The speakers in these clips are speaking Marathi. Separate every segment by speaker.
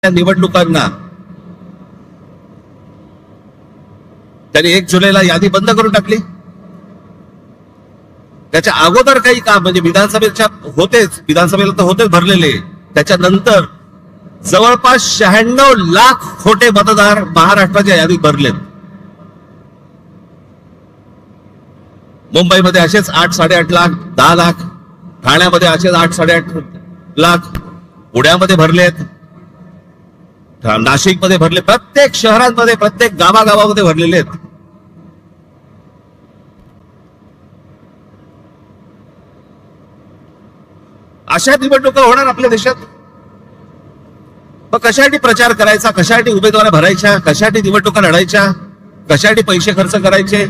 Speaker 1: निवडणुकांना त्यांनी 1 जुलैला यादी बंद करून टाकली. त्याच्या अगोदर काही काम म्हणजे विधानसभेला तर होतेच भरलेले. त्याच्यानंतर जवळपास 96 लाख खोटे मतदार महाराष्ट्राच्या यादीत भरलेत. मुंबईमध्ये असेच 8-8.5 लाख, 10 लाख. ठाण्यामध्ये असेच 8-8.5 लाख. पुण्यामध्ये भरलेत, नाशिकमध्ये भरले, प्रत्येक शहरांमध्ये, प्रत्येक गावागावामध्ये भरलेले आहेत. अशा निवडणुका होणार आपल्या देशात. मग कशासाठी प्रचार करायचा, कशासाठी उमेदवार भरायच्या, कशासाठी निवडणुका लढायच्या, कशासाठी पैसे खर्च करायचे,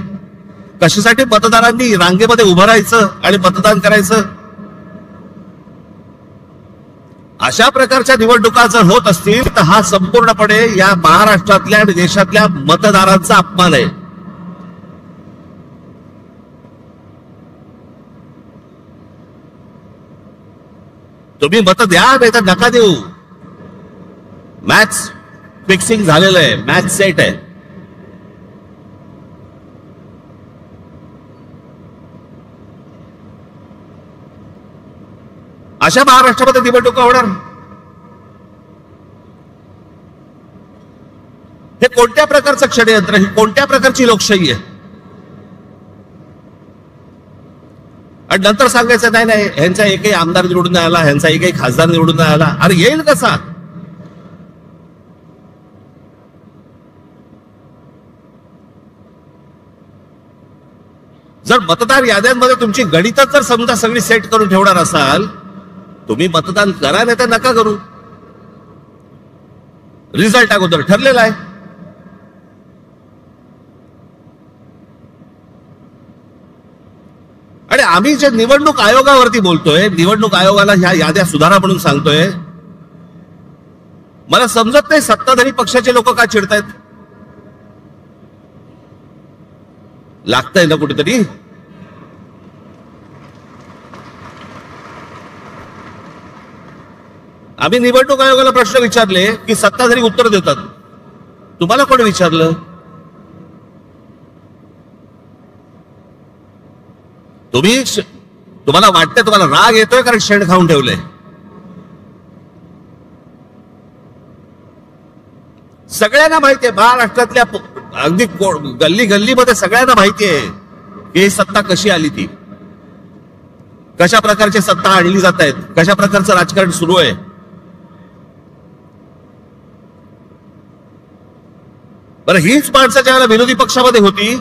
Speaker 1: कशासाठी मतदारांनी रांगेमध्ये उभं राहायचं आणि मतदान करायचं. अशा प्रकारच्या निवडणुका जर होत असतील तर हा संपूर्णपणे या महाराष्ट्रातल्या आणि देशातल्या मतदारांचा अपमान आहे. तुम्ही मत द्या नाही तर नका देऊ. मॅच फिक्सिंग झालेलं आहे, मॅच सेट आहे. अशा महाराष्ट्रामध्ये निवडणुका होणार. हे कोणत्या प्रकारचं षडयंत्र, ही कोणत्या प्रकारची लोकशाही आहे. आणि नंतर सांगायचं नाही नाही ह्यांचा एकही आमदार निवडून नाही आला, ह्यांचा एकही खासदार निवडून नाही आला. अरे येईल कसा. जर मतदार याद्यांमध्ये तुमची गणितच जर समजा सगळी सेट करून ठेवणार असाल, तुम्ही मतदान करा नाही तर नका करू. रिझल्ट अगोदर ठरलेला आहे. आणि आम्ही जे निवडणूक आयोगावरती बोलतोय, निवडणूक आयोगाला ह्या याद्या सुधारा म्हणून सांगतोय, मला समजत नाही सत्ताधारी पक्षाचे लोक का चिडतायत. लागतंय ना कुठेतरी. आम्ही निवडणूक आयोगाला प्रश्न विचारले की सत्ताधारी उत्तर देतात. तुम्हाला कोण विचारलं. तुम्हाला वाटतंय, तुम्हाला राग येतोय कारण शेण खाऊन ठेवलंय. सगळ्यांना माहितीये, महाराष्ट्रातल्या अगदी गल्ली गल्लीमध्ये सगळ्यांना माहितीये की ही सत्ता कशी आली, ती कशा प्रकारची सत्ता आणली जात आहेत, कशा प्रकारचं राजकारण सुरू आहे. बरं, हीच माणसं ज्यावेळेला विरोधी पक्षामध्ये होती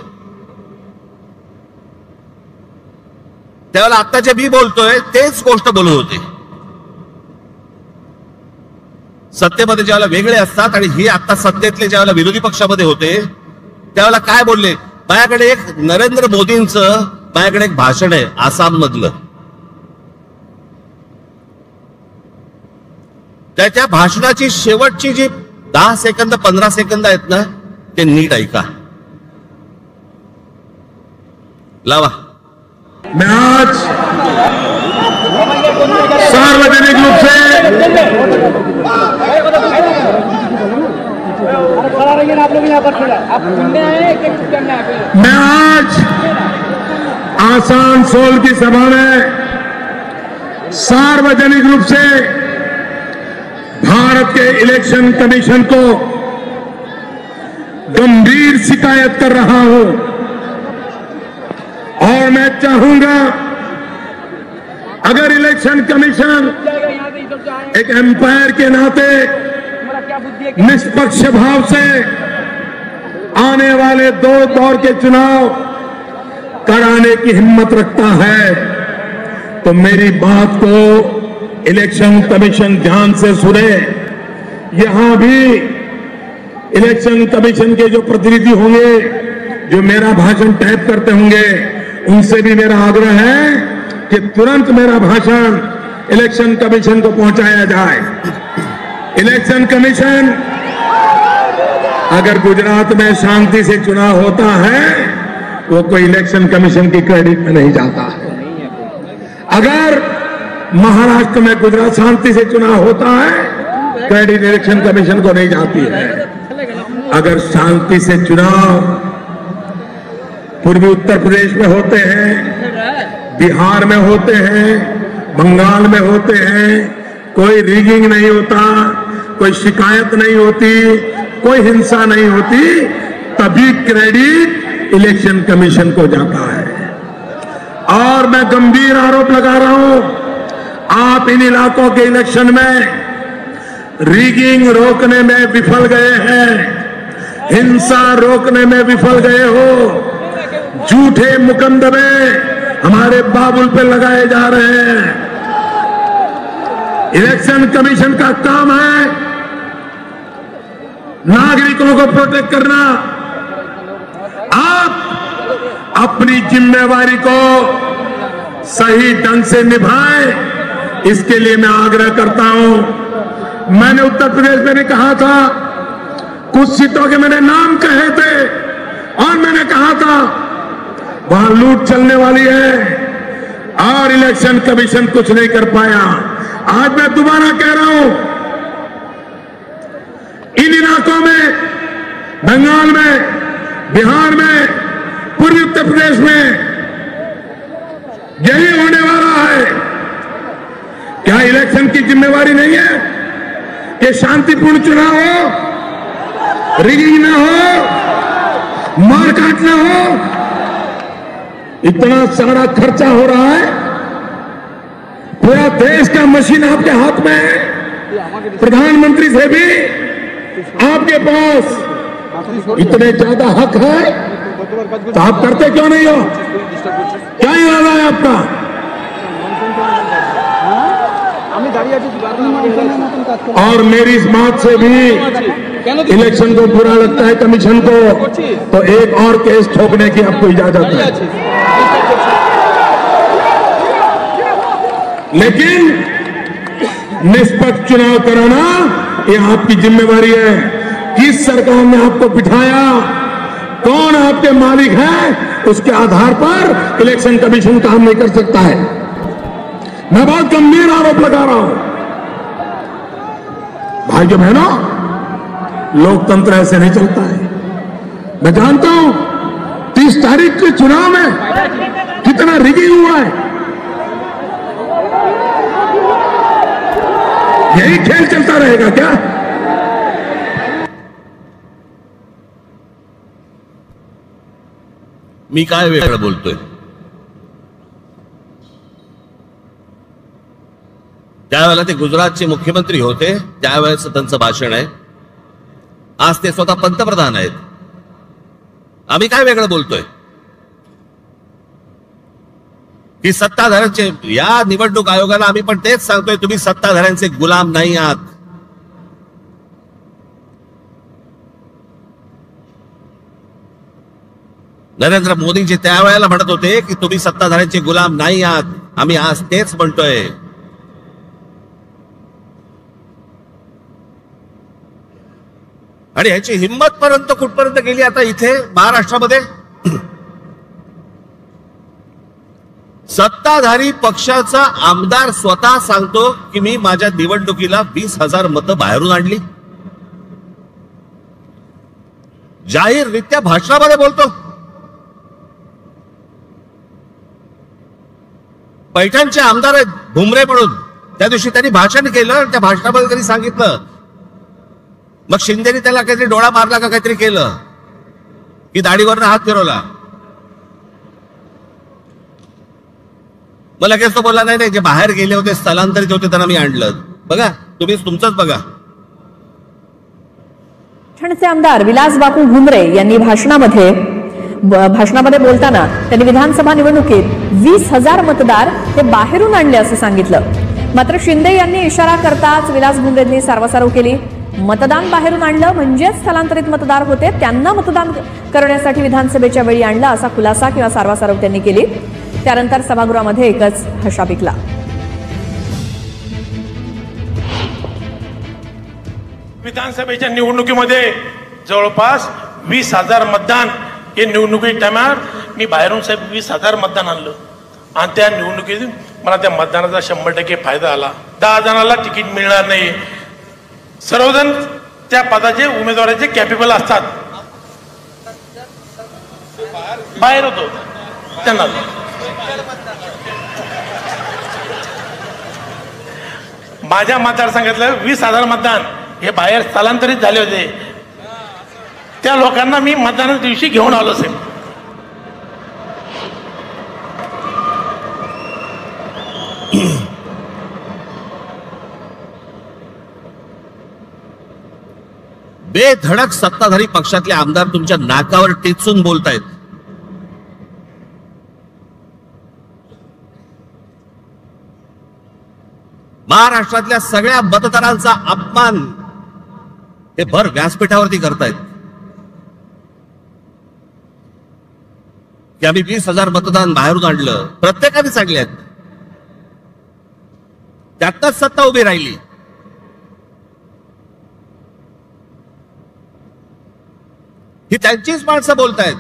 Speaker 1: त्यावेळेला आता जे मी बोलतोय तेच गोष्ट बोलत होते. सत्तेमध्ये ज्यावेळेला वेगळे असतात आणि ही आता सत्तेतले ज्यावेळेला विरोधी पक्षामध्ये होते त्यावेळेला काय बोलले. माझ्याकडे एक नरेंद्र मोदींचं माझ्याकडे एक भाषण आहे आसाम मधलं. त्या भाषणाची शेवटची जी 10 सेकंद 15 सेकंद आहेत ना, ते नीट ऐका. लावा.
Speaker 2: मैं आज सार्वजनिक रूप से मैं आज आसनसोल की सभा में सार्वजनिक रूप से भारत के इलेक्शन कमीशन को गंभीर शिकायत कर रहा हूं और मैं चाहूंगा अगर इलेक्शन कमीशन एक एम्पायर के नाते निष्पक्ष भाव से आने वाले 2 दौर के चुनाव कराने की हिम्मत रखता है तो मेरी बात को इलेक्शन कमीशन ध्यान से सुने। यहां भी इलेक्शन कमीशन के जो प्रतिनिधि होंगे, जो मेरा भाषण टाइप करते होंगे, उनसे भी मेरा आग्रह है कि तुरंत मेरा भाषण इलेक्शन कमीशन को पहुंचाया जाए। इलेक्शन कमीशन अगर गुजरात में शांति से चुनाव होता है वो कोई इलेक्शन कमीशन की क्रेडिट में नहीं जाता है। अगर महाराष्ट्र में गुजरात शांति से चुनाव होता है क्रेडिट इलेक्शन कमीशन को नहीं जाती है। अगर शांति से चुनाव पूर्वी उत्तर प्रदेश में होते हैं, बिहार में होते हैं, बंगाल में होते हैं, कोई रिगिंग नहीं होता, कोई शिकायत नहीं होती, कोई हिंसा नहीं होती, तभी क्रेडिट इलेक्शन कमीशन को जाता है। और मैं गंभीर आरोप लगा रहा हूं, आप इन इलाकों के इलेक्शन में रिगिंग रोकने में विफल गए हैं, हिंसा रोकने में विफल गए हो, झूठे मुकदमे हमारे बाबुल पे लगाए जा रहे हैं। इलेक्शन कमीशन का काम है नागरिकों को प्रोटेक्ट करना। आप अपनी जिम्मेवारी को सही ढंग से निभाएं, इसके लिए मैं आग्रह करता हूं। मैंने उत्तर प्रदेश में भी कहा था, कुछ सीटों के मैंने नाम कहे थे और मैंने कहा था वहां लूट चलने वाली है और इलेक्शन कमीशन कुछ नहीं कर पाया। आज मैं दोबारा कह रहा हूं, इन इलाकों में, बंगाल में, बिहार में, पूर्वी उत्तर प्रदेश में यही होने वाला है। क्या इलेक्शन की जिम्मेवारी नहीं है कि शांतिपूर्ण चुनाव हो, रिगिंग ना हो, मारकाट ना हो? इतना सारा खर्चा हो रहा है, पूरा देश का मशीन आपके हाथ में है, प्रधानमंत्री से भी आपके पास इतने ज्यादा हक है, तो आप करते क्यों नहीं हो? क्या इरादा है आपका? और मेरी इस बात से भी इलेक्शन को बुरा लगता है कमीशन को, तो एक और केस ठोकने की आपको इजाजत है। लेकिन निष्पक्ष चुनाव कराना ये आपकी जिम्मेवारी है। किस सरकार ने आपको बिठाया, कौन आपके मालिक है, उसके आधार पर इलेक्शन कमीशन काम नहीं कर सकता है। मैं बहुत गंभीर आरोप लगा रहा हूं। भाइयों बहनों, लोकतंत्र ऐसे नहीं चलता है। मैं जानता हूं 30 तारीख के चुनाव में कितना रिगिंग हुआ है। यही खेल चलता रहेगा क्या?
Speaker 1: मी काय वेगळं बोलतोय? त्यावेळेला ते गुजरातचे मुख्यमंत्री होते, त्यावेळेचं त्यांचं भाषण आहे. आज ते स्वतः पंतप्रधान आहेत. आम्ही काय वेगळं बोलतोय? की सत्ताधाऱ्यांचे, या निवडणूक आयोगाला आम्ही पण तेच सांगतोय, तुम्ही सत्ताधाऱ्यांचे गुलाम नाही आहात. नरेंद्र मोदीजी त्यावेळेला म्हणत होते की तुम्ही सत्ताधाऱ्यांचे गुलाम नाही आहात. आम्ही आज तेच म्हणतोय. आणि याची हिंमत पर्यंत कुठपर्यंत गेली आता इथे महाराष्ट्रामध्ये? सत्ताधारी पक्षाचा आमदार स्वतः सांगतो की मी माझ्या निवडणुकीला 20,000 मतं बाहेरून आणली. जाहीररित्या भाषणामध्ये बोलतो. पैठणचे आमदार आहेत भुमरे म्हणून, त्या दिवशी त्यांनी भाषण केलं, त्या भाषणामध्ये त्यांनी सांगितलं. मग शिंदेनी त्याला काहीतरी डोळा मारला का काहीतरी केलं की दाढीवरनं हात फिरवला. मग लगेच तो बोलला नाही नाही, जे बाहेर गेले होते, स्थलांतरित होते, त्यांना मी आणलं. बघा तुम्ही तुमचंच बघा.
Speaker 3: पैठणचे आमदार विलास बापू भुमरे यांनी भाषणामध्ये बोलताना त्यांनी विधानसभा निवडणुकीत 20,000 मतदार हे बाहेरून आणले असं सांगितलं. मात्र शिंदे यांनी इशारा करताच विलास भुमरेंनी सारवासारव केली. मतदान बाहेरून आणलं म्हणजेच स्थलांतरित मतदार होते, त्यांना मतदान करण्यासाठी विधानसभेच्या वेळी आणलं असा खुलासा किंवा सारवासारव त्यांनी केली. त्यानंतर सभागृहामध्ये एकच हशा पिकला.
Speaker 4: विधानसभेच्या निवडणुकीमध्ये जवळपास 20,000 मतदान हे निवडणुकी टायमार मी बाहेरून साहेब 20,000 मतदान आणलं आणि त्या निवडणुकीत मला त्या मतदानाचा 100% फायदा आला. 10 जणांना तिकीट मिळणार नाही, सर्वजण त्या पदाचे उमेदवाराचे कॅपेबल असतात. बाहेर होतो त्यांना माझ्या मतदारसंघातलं 20,000 मतदान हे बाहेर स्थलांतरित झाले होते. त्या लोकांना मी मतदानाच्या दिवशी घेऊन आलो असेल.
Speaker 1: बेधडक सत्ताधारी पक्षातले आमदार तुमच्या नाकावर टेचून बोलतायत. महाराष्ट्रातल्या सगळ्या मतदारांचा अपमान हे भर व्यासपीठावरती करतायत की आम्ही 20,000 मतदान बाहेरून आणलं. प्रत्येकाने सांगल्यात, त्यातच सत्ता उभी राहिली. ही त्यांचीच माणसं बोलतायत.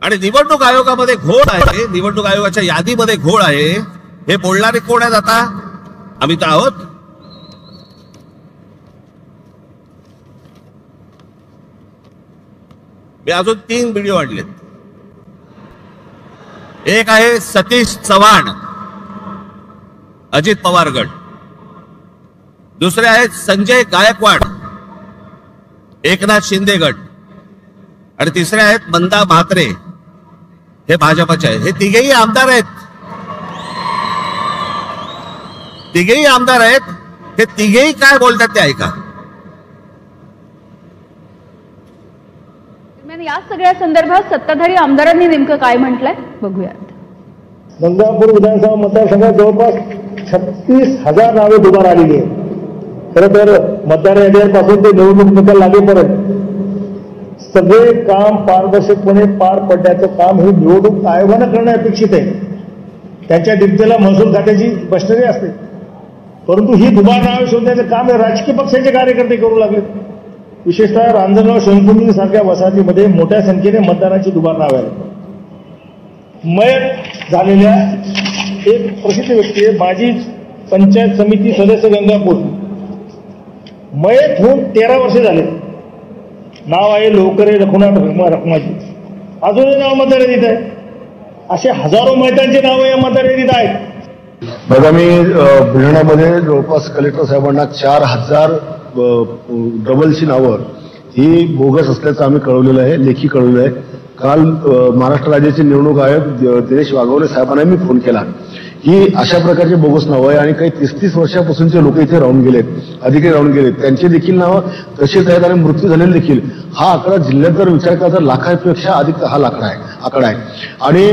Speaker 1: आणि निवडणूक आयोगामध्ये घोळ आहे, निवडणूक आयोगाच्या यादीमध्ये घोळ आहे. हे बोलणारे कोण आहेत आता? आम्ही तर आहोत. मी अजून 3 व्हिडिओ आणलेत. एक आहे सतीश चव्हाण, अजित पवार गट. दुसरे आहेत संजय गायकवाड, एकनाथ शिंदे गट. आणि तिसरे आहेत मंदा म्हात्रे, हे भाजपचे आहेत. हे तिघेही आमदार आहेत. तिघेही आमदार आहेत. हे तिघेही काय बोलतात ते ऐका.
Speaker 5: या सगळ्या संदर्भात सत्ताधारी आमदारांनी नेमकं काय म्हटलंय बघूयात.
Speaker 6: गंगापूर विधानसभा मतदारसंघात जवळपास 36,000 नावे दुबार आलेली आहेत. खरं तर मतदार यादीपासून ते निवडणूक निकाल लागेपर्यंत सगळे काम पारदर्शकपणे पार पडण्याचं काम हे निवडणूक आयोगानं करणं अपेक्षित आहे. त्यांच्या डिप्टेला महसूल खात्याची बसणारी असते, परंतु ही दुबार नावे शोधण्याचं काम हे राजकीय पक्षाचे कार्यकर्ते करू लागले. विशेषतः रांजणगाव शंकुनी सारख्या वसाहतीमध्ये मोठ्या संख्येने मतदानाची दुबार नावे आहेत. मयत झालेल्या एक प्रसिद्ध व्यक्ती आहे, माजी पंचायत समिती सदस्य गंगापूर, मयत होऊन 13 वर्षे झाले. नाव आहे लोकरे रघुनाथ रखमाजी. अजूनही नाव मतदार यादीत आहे. असे हजारो मयतांचे नाव या मतदार यादीत आहेत.
Speaker 7: बघा, मी बुलढाण्यामध्ये जवळपास कलेक्टर साहेबांना 4,000 डबलची नावं ही बोगस असल्याचं आम्ही कळवलेलं आहे, लेखी कळवलेलं आहे. काल महाराष्ट्र राज्याचे निवडणूक आयोग दिनेश वाघवले साहेबांना मी फोन केला. ही अशा प्रकारची बोगस नावं आहे आणि काही 30-30 वर्षापासूनचे लोक इथे राहून गेलेत, अधिकारी राहून गेलेत. त्यांचे देखील नावं तसेच आहेत आणि मृत्यू झालेले देखील. हा आकडा जिल्ह्यात जर विचार केला तर लाखापेक्षा अधिक हा आकडा आहे. आणि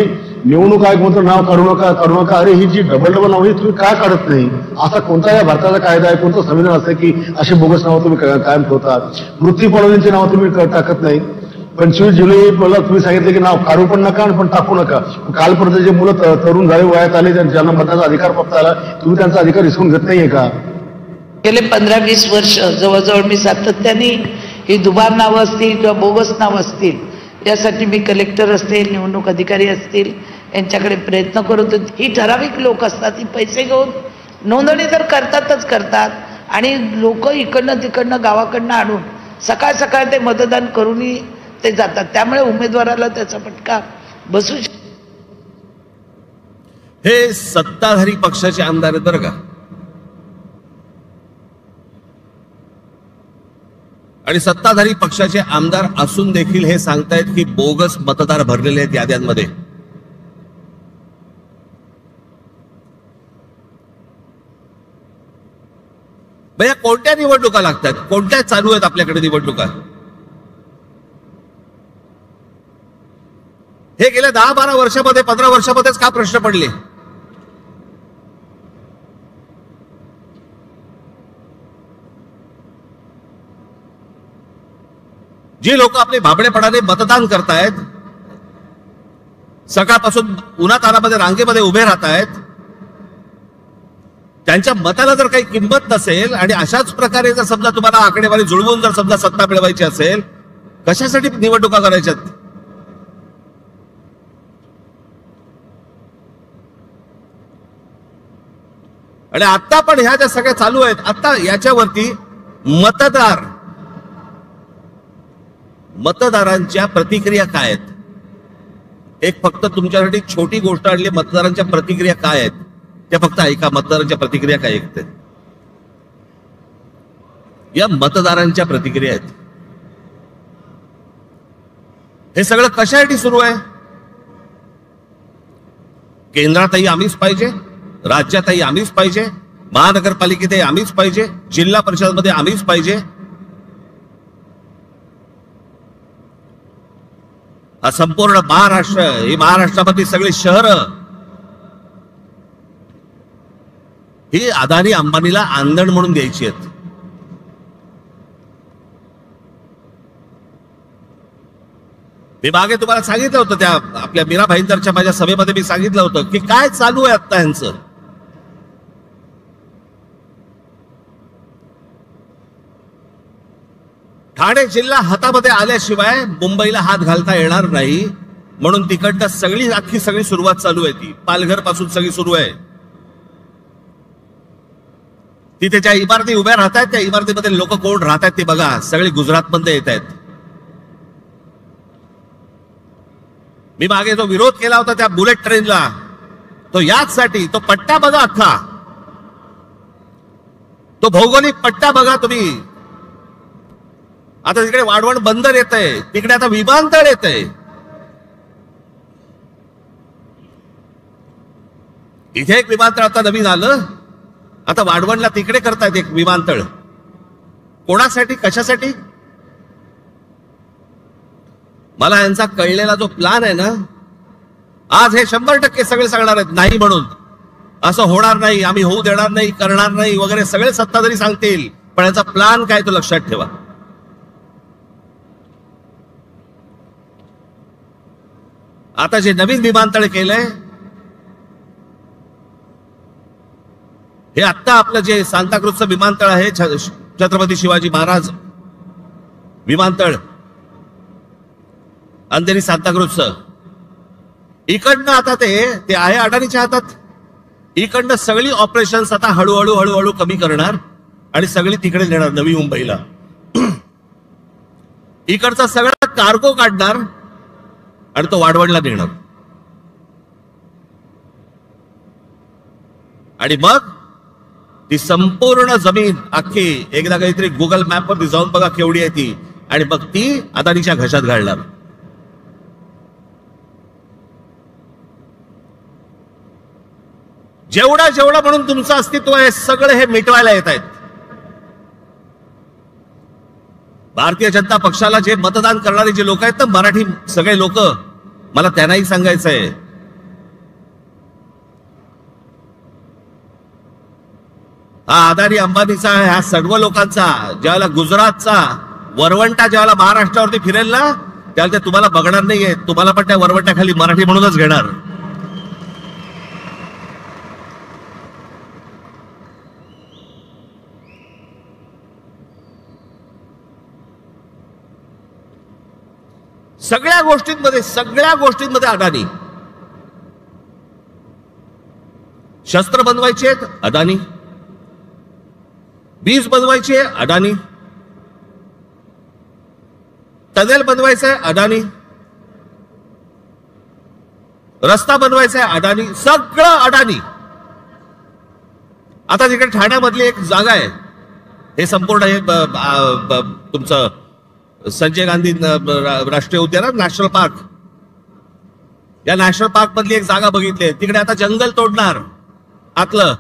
Speaker 7: निवडणूक आयोग म्हणतो नाव काढू नका. अरे ही जी डबल नाव ही तुम्ही काय काढत नाही? असा कोणता या भारताचा कायदा आहे, कोणतं संविधान असतं की अशी बोगस नावं तुम्ही कायम ठेवता? मृत्यू पाळवणीची नावं तुम्ही टाकत नाही. 25 जुलैला तुम्ही सांगितलं की नाव काढू पण नका पण टाकू नका. कालपर्यंत जे मुलं तरुण झाले, वयात आले, ज्यांना मतदानाचा अधिकार प्राप्त झाला, तुम्ही त्यांचा अधिकार हिसकून घेत नाहीये का?
Speaker 8: गेले 15-20 वर्ष जवळजवळ मी सातत्याने ही दुबार नावं असतील किंवा बोगस नावं असतील यासाठी मी कलेक्टर असतील, निवडणूक अधिकारी असतील यांच्याकडे प्रयत्न करत होते. ही ठराविक लोक असतात, ही पैसे घेऊन नोंदणी तर करतात आणि लोक इकडनं तिकडनं गावाकडनं आणून सकाळ सकाळ ते मतदान करूनही ते जातात. त्यामुळे उमेदवाराला त्याचा फटका बसू शकतो.
Speaker 1: हे सत्ताधारी पक्षाचे आमदार आहेत बरं का. आणि सत्ताधारी पक्षाचे आमदार असून देखील हे सांगतायत की बोगस मतदार भरलेले आहेत याद्यांमध्ये. भैया कोणत्या निवडणुका लागतात? कोणत्या चालू आहेत आपल्याकडे निवडणुका? हे गेल्या 10-12 वर्षामध्ये 15 वर्षामध्येच का प्रश्न पडले? जी लोक आपले भाबडेपणाने मतदान करतायत, सकाळपासून उन्हातानामध्ये रांगेमध्ये उभे राहतायत, त्यांच्या मताला जर काही किंमत नसेल आणि अशाच प्रकारे जर समजा तुम्हाला आकडेवारी जुळवून जर समजा सत्ता मिळवायची असेल, कशासाठी निवडणुका करायच्यात? आणि आता पण ह्या ज्या सगळ्या चालू आहेत, आता याच्यावरती मतदारांच्या प्रतिक्रिया काय आहेत? एक फक्त तुमच्यासाठी छोटी गोष्ट आणली, मतदारांच्या प्रतिक्रिया काय आहेत त्या फक्त ऐका. मतदारांच्या प्रतिक्रिया काय ऐकते? या मतदारांच्या प्रतिक्रिया आहेत. हे सगळं कशासाठी सुरू आहे? केंद्रातही आम्हीच पाहिजे, राज्यातही आम्हीच पाहिजे, महानगरपालिकेतही आम्हीच पाहिजे, जिल्हा परिषदमध्ये आम्हीच पाहिजे. हा संपूर्ण महाराष्ट्र, ही महाराष्ट्रामधली सगळी शहरं ही अदानी अंबानीला आंदण म्हणून द्यायची आहेत. मी मागे तुम्हाला सांगितलं होतं, त्या आपल्या मीरा भाईंदरच्या माझ्या सभेमध्ये मी सांगितलं होतं की काय चालू आहे आता यांचं. ठाणे जिल्हा हातामध्ये आल्याशिवाय मुंबईला हात घालता येणार नाही, म्हणून तिकडनं सगळी अख्खी सगळी सुरुवात चालू आहे. ती पालघर पासून सगळी सुरू आहे. तिथे ज्या इमारती उभ्या राहत आहेत त्या इमारतीमध्ये लोक कोण राहत आहेत ते बघा, सगळे गुजरातमध्ये येत आहेत. मी मागे जो विरोध केला होता त्या बुलेट ट्रेनला, तो याचसाठी, तो पट्टा बघा अख्खा, तो भौगोलिक पट्टा बघा तुम्ही. आता तिकडे वाढवण बंदर येत आहे, तिकडे आता विमानतळ येत आहे. इथे एक विमानतळ आता नवीन आलं, आता वाढवणला तिकडे करतायत एक विमानतळ. कोणासाठी, कशासाठी? मला यांचा कळलेला जो प्लान आहे ना, आज हे 100% सगळे सांगणार आहेत नाही म्हणून, असं होणार नाही, आम्ही होऊ देणार नाही, करणार नाही वगैरे सगळे सत्ताधारी सांगतील, पण याचा प्लान काय तो लक्षात ठेवा. आता जे नवीन विमानतळ केलंय, हे आत्ता आपलं जे सांताक्रूजचं विमानतळ आहे, छत्रपती शिवाजी महाराज विमानतळ, अंधेरी सांताक्रूजचं, इकडनं आता ते आहे अडाणीच्या हातात. इकडनं सगळी ऑपरेशन्स आता हळूहळू कमी करणार आणि सगळी तिकडे नेणार नवी मुंबईला. इकडचा सगळा कार्गो काढणार आणि तो वाढवणला नेणार. आणि मग ती संपूर्ण जमीन अख्खी एकदा काहीतरी गुगल मॅप वरती जाऊन बघा केवढी आहे ती, आणि मग ती अदानीच्या घशात घालणार. जेवढा म्हणून तुमचं अस्तित्व आहे सगळं हे मिटवायला येत आहेत. भारतीय जनता पक्षाला जे मतदान करणारे जे लोक आहेत ना, मराठी सगळे लोक, मला त्यांनाही सांगायचंय, हा अदानी अंबानीचा, ह्या सर्व लोकांचा ज्यावेळेला गुजरातचा वरवंटा ज्यावेळेला महाराष्ट्रावरती फिरेल ना, त्यावेळेला ते तुम्हाला बघणार नाहीये, तुम्हाला पण त्या वरवंट्याखाली मराठी म्हणूनच घेणार. सगळ्या गोष्टींमध्ये अदानी. शस्त्र बनवायचे अदानी, बीज बनवायचे अदानी, टनेल बनवायचंय अदानी, रस्ता बनवायचा आहे अदानी, सगळं अदानी. आता तिकडे ठाण्यामधली एक जागा आहे, हे संपूर्ण हे तुमचं संजय गांधी राष्ट्रीय उद्यान, नॅशनल पार्क, या नॅशनल पार्क मधली एक जागा बघितली. तिकडे आता जंगल तोडणार आतलं,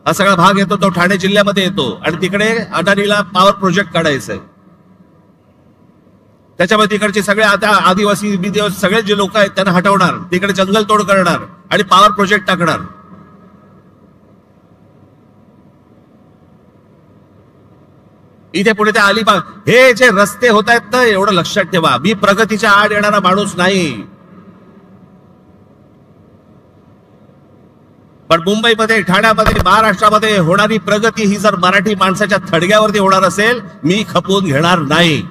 Speaker 1: हा सगळा भाग येतो तो ठाणे जिल्ह्यामध्ये येतो, आणि तिकडे अदानीला पॉवर प्रोजेक्ट काढायचंय. त्याच्यामुळे तिकडचे सगळे आता आदिवासी सगळे जे लोक आहेत त्यांना हटवणार, तिकडे जंगल तोड करणार आणि पॉवर प्रोजेक्ट टाकणार. इथे पुढे ते अलिबाग, हे जे रस्ते होत आहेत ना, एवढं लक्षात ठेवा, मी प्रगतीच्या आड येणारा माणूस नाही, पण मुंबईमध्ये, ठाण्यामध्ये, महाराष्ट्रामध्ये होणारी प्रगती ही जर मराठी माणसाच्या थडग्यावरती होणार असेल, मी खपवून घेणार नाही.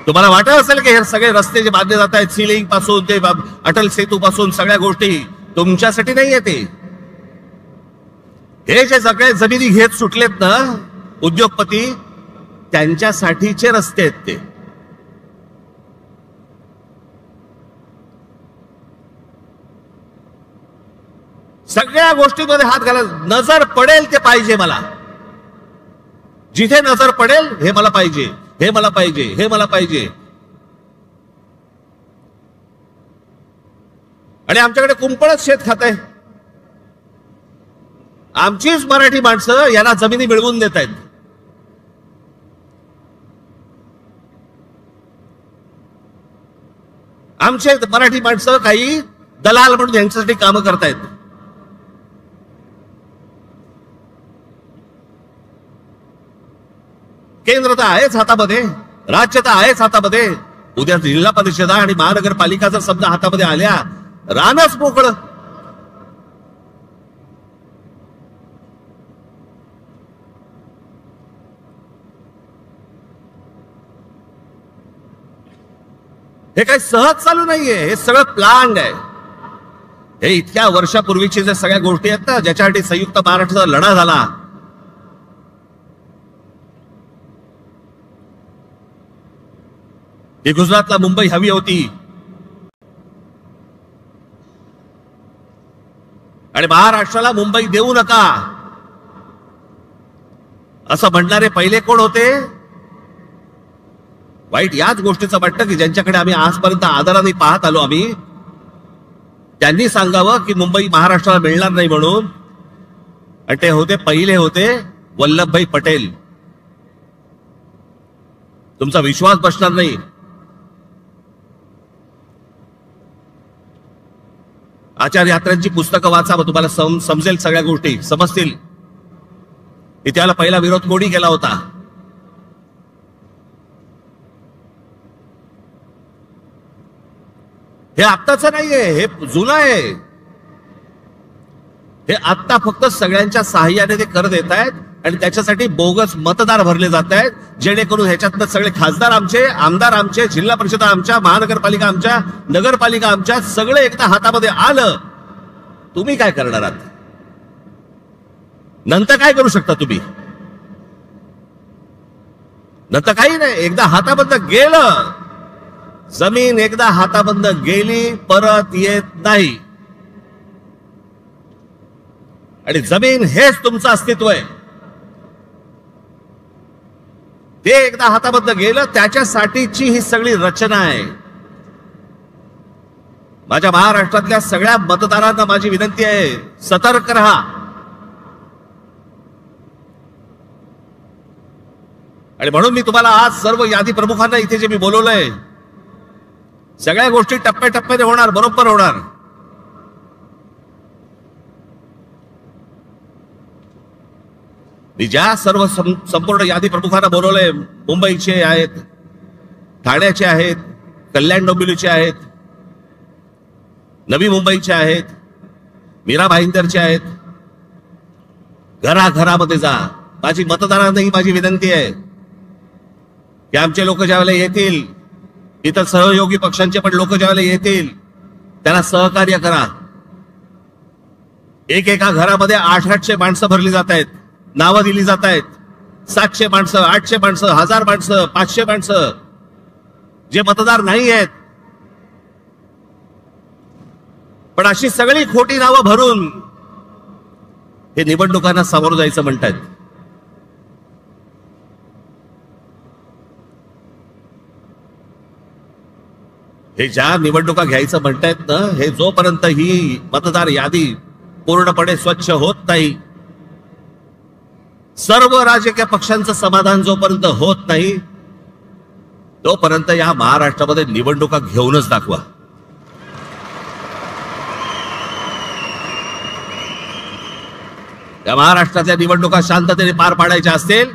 Speaker 1: तुम्हाला वाटत असेल की हे सगळे रस्ते जे बांधले जात आहेत, सीलिंग पासून ते अटल सेतू पासून सगळ्या गोष्टी तुमच्यासाठी नाही येते. हे जे सगळे जमिनी घेत सुटलेत ना उद्योगपती, त्यांच्यासाठीचे रस्ते आहेत ते. सगळ्या गोष्टींमध्ये हात घाला. नजर पडेल ते पाहिजे मला. जिथे नजर पडेल हे मला पाहिजे, हे मला पाहिजे, हे मला पाहिजे. आणि आमच्याकडे कुंपणच शेत खात आहे. आमचीच मराठी माणसं यांना जमिनी मिळवून देत आहेत. आमचे मराठी माणसं काही दलाल म्हणून यांच्यासाठी कामं करतायत. केंद्र तर आहेच हातामध्ये, राज्य तर आहेच हातामध्ये. उद्या जिल्हा परिषदा आणि महानगरपालिका जर समजा हातामध्ये आल्या, रानच मोकळं. हे काही सहज चालू नाहीये, हे सगळं प्लॅन आहे. हे इतक्या वर्षापूर्वीची ज्या सगळ्या गोष्टी आहेत ना, ज्याच्यासाठी संयुक्त महाराष्ट्राचा लढा झाला, ही गुजरातला मुंबई हवी होती. आणि महाराष्ट्राला मुंबई देऊ नका असं म्हणणारे पहिले कोण होते? वाईट याच गोष्टीचं वाटतं की ज्यांच्याकडे आम्ही आजपर्यंत आदराने पाहत आलो आम्ही, त्यांनी सांगावं की मुंबई महाराष्ट्राला मिळणार नाही म्हणून. आणि ते होते पहिले होते वल्लभभाई पटेल. तुमचा विश्वास बसणार नाही. आचार्य यात्रांची पुस्तकं वाचा, तुम्हाला समजेल, सगळ्या गोष्टी समजतील. त्याला पहिला विरोध कोणी केला होता? हे आत्ताच नाहीये, हे जुनं आहे. हे आत्ता फक्त सगळ्यांच्या सहाय्याने ते कर देत आहेत आणि त्याच्यासाठी बोगस मतदार भरले जात आहेत, जेणेकरून ह्याच्यातनं सगळे खासदार आमचे, आमदार आमचे, जिल्हा परिषद आमच्या, महानगरपालिका आमच्या, नगरपालिका आमच्या, सगळे एकदा हातामध्ये आलं. तुम्ही काय करणार आहात? नंतर काय करू शकता तुम्ही? नंतर काही नाही. एकदा हाताबंद गेलं, जमीन एकदा हाताबंद गेली परत येत नाही. आणि जमीन हेच तुमचं अस्तित्व आहे. ते एकदा हाताबद्दल गेलं, त्याच्यासाठीची ही सगळी रचना आहे. माझ्या महाराष्ट्रातल्या सगळ्या मतदारांना माझी विनंती आहे, सतर्क रहा. आणि म्हणून मी तुम्हाला आज सर्व यादी प्रमुखांना इथे जे मी बोलवलंय, सगळ्या गोष्टी टप्प्याटप्प्याने होणार, बरोबर होणार. मी ज्या सर्व संपूर्ण यादी प्रमुखांना बोलवलंय, मुंबईचे आहेत, ठाण्याचे आहेत, कल्याण डोंबिवलीचे आहेत, नवी मुंबईचे आहेत, मीरा भाईंदरचे आहेत. घराघरामध्ये जा. माझी मतदारांनाही माझी विनंती आहे की आमचे लोक ज्यावेळेला येतील, इतर सहयोगी पक्षांचे पण लोक ज्यावेळेला येतील, त्यांना सहकार्य करा. एका घरामध्ये 800 माणसं भरली जात आहेत, नावं दिली जात आहेत. 700 माणसं, 800 माणसं, 1000 माणसं, 500 माणसं, जे मतदार नाही आहेत. पण अशी सगळी खोटी नावं भरून हे निवडणुकांना सामोरं जायचं म्हणतात. हे ज्या निवडणुका घ्यायचं म्हणतायत ना, हे जोपर्यंत ही मतदार यादी पूर्णपणे स्वच्छ होत नाही, सर्व राजकीय पक्षांचं समाधान जोपर्यंत होत नाही, तोपर्यंत या महाराष्ट्रामध्ये निवडणुका घेऊनच दाखवा. या महाराष्ट्रातल्या निवडणुका शांततेने पार पाडायच्या असतील,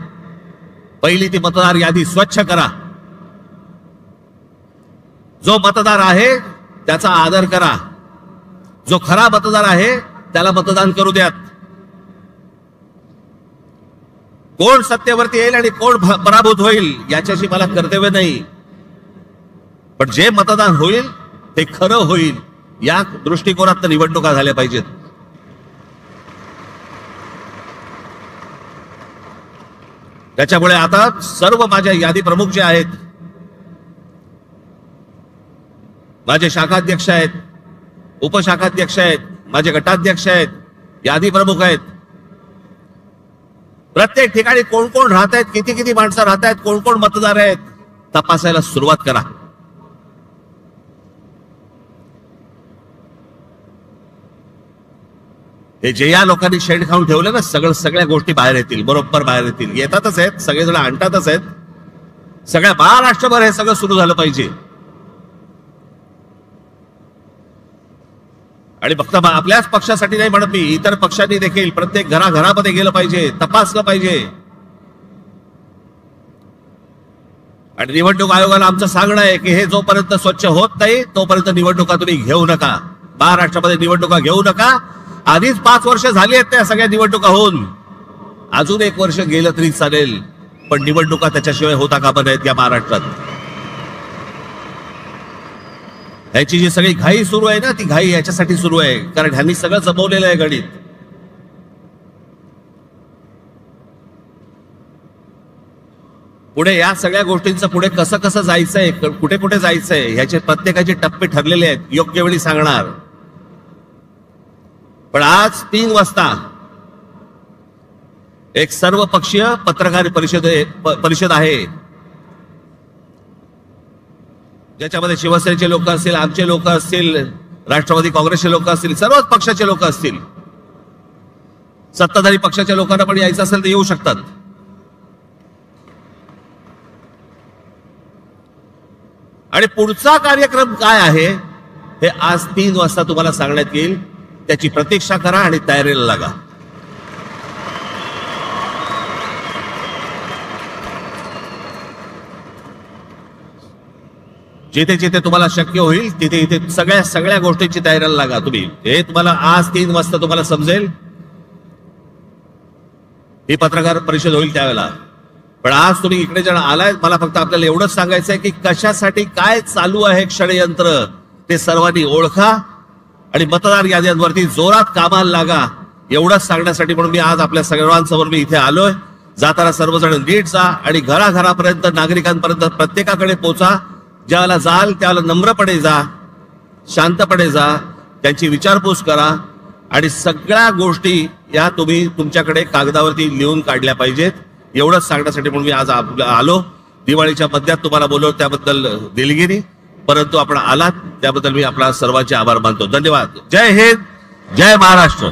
Speaker 1: पहिली ती मतदार यादी स्वच्छ करा. जो मतदार आहे त्याचा आदर करा. जो खरा मतदार आहे त्याला मतदान करू द्यात. कोण सत्तेवरती येईल आणि कोण पराभूत होईल याच्याशी मला कर्तव्य नाही. पण जे मतदान होईल ते खरं होईल या दृष्टिकोनात निवडणुका झाल्या पाहिजेत. त्याच्यामुळे आता सर्व माझ्या यादी प्रमुख जे आहेत, माझे शाखाध्यक्ष आहेत, उपशाखाध्यक्ष आहेत, माझे गटाध्यक्ष आहेत, यादी प्रमुख आहेत, प्रत्येक ठिकाणी कोण कोण राहत आहेत, किती किती माणसं राहत आहेत, कोण कोण मतदार आहेत, तपासायला सुरुवात करा. हे जे या लोकांनी शेड खाऊन ठेवलं ना, सगळ्या गोष्टी बाहेर येतील, बरोबर बाहेर येतील. येतातच आहेत, सगळेजण आणतातच आहेत. सगळ्या महाराष्ट्रभर हे सगळं सुरू झालं पाहिजे. आणि फक्त आपल्याच पक्षासाठी नाही म्हणत मी, इतर पक्षांनी देखील प्रत्येक घराघरामध्ये गेलं पाहिजे, तपासलं पाहिजे. आणि निवडणूक आयोगाला आमचं सांगणं आहे की हे जोपर्यंत स्वच्छ होत नाही तोपर्यंत निवडणुका तुम्ही घेऊ नका. महाराष्ट्रामध्ये निवडणुका घेऊ नका. आधीच 5 वर्ष झाली आहेत त्या सगळ्या निवडणुका होऊन. अजून 1 वर्ष गेलं तरी चालेल, पण निवडणुका त्याच्याशिवाय होता कामा नयेत या महाराष्ट्रात. ह्याची जी सगळी घाई सुरू आहे ना, ती घाई याच्यासाठी सुरू आहे कारण ह्यांनी सगळं जमवलेलं आहे गणित. पुढे या सगळ्या गोष्टींचं पुढे कसं कसं जायचंय, कुठे कुठे जायचंय, ह्याचे प्रत्येकाचे टप्पे ठरलेले आहेत, योग्य वेळी सांगणार. पण आज 3 वाजता एक सर्वपक्षीय पत्रकार परिषद आहे, ज्याच्यामध्ये शिवसेनेचे लोक असतील, आमचे लोक असतील, राष्ट्रवादी काँग्रेसचे लोक असतील, सर्वच पक्षाचे लोक असतील. सत्ताधारी पक्षाच्या लोकांना पण यायचं असेल तर येऊ शकतात. आणि पुढचा कार्यक्रम काय आहे हे आज 3 वाजता तुम्हाला सांगण्यात येईल. त्याची प्रतीक्षा करा आणि तयारीला लागा. जिथे जिथे तुम्हाला शक्य होईल तिथे इथे सगळ्या गोष्टींची तयारीला लागा तुम्ही. हे तुम्हाला आज 3 वाजता तुम्हाला समजेल. ही पत्रकार परिषद होईल त्यावेळेला. पण आज तुम्ही इकडे जण आलाय, मला फक्त आपल्याला एवढंच सांगायचं आहे की कशासाठी काय चालू आहे षडयंत्र ते सर्वांनी ओळखा आणि मतदार याद्यांवरती जोरात कामाला लागा. एवढंच सांगण्यासाठी म्हणून मी आज आपल्या सर्वांसमोर मी इथे आलोय. जाताना सर्वजण नीट जा आणि घराघरापर्यंत, नागरिकांपर्यंत प्रत्येकाकडे पोचा. ज्याला जाल त्याला नम्रपणे जा, शांतपणे जा, त्यांची विचारपूस करा आणि सगळ्या गोष्टी या तुम्ही तुमच्याकडे कागदावरती लिहून काढल्या पाहिजेत. एवढंच सांगण्यासाठी म्हणून मी आज आलो. दिवाळीच्या मध्यात तुम्हाला बोलवलं त्याबद्दल दिलगिरी, परंतु आपण आलात त्याबद्दल मी आपला सर्वांचे आभार मानतो. धन्यवाद. जय हिंद, जय महाराष्ट्र.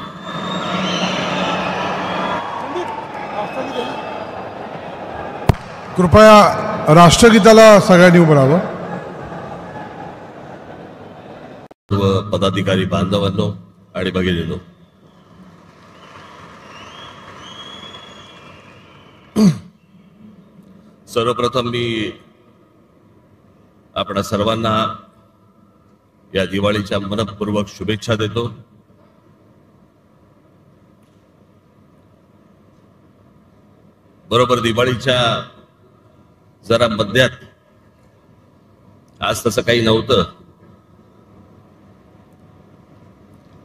Speaker 9: कृपया राष्ट्रगीताला सगळ्यांनी उभं राहावं.
Speaker 1: सर्व पदाधिकारी बांधवांनो आणि भगिनींनो, सर्वप्रथम मी आपणा सर्वांना या दिवाळीच्या मनपूर्वक शुभेच्छा देतो. बरोबर दिवाळीच्या जरा मध्यात, आज तसं काही नव्हतं,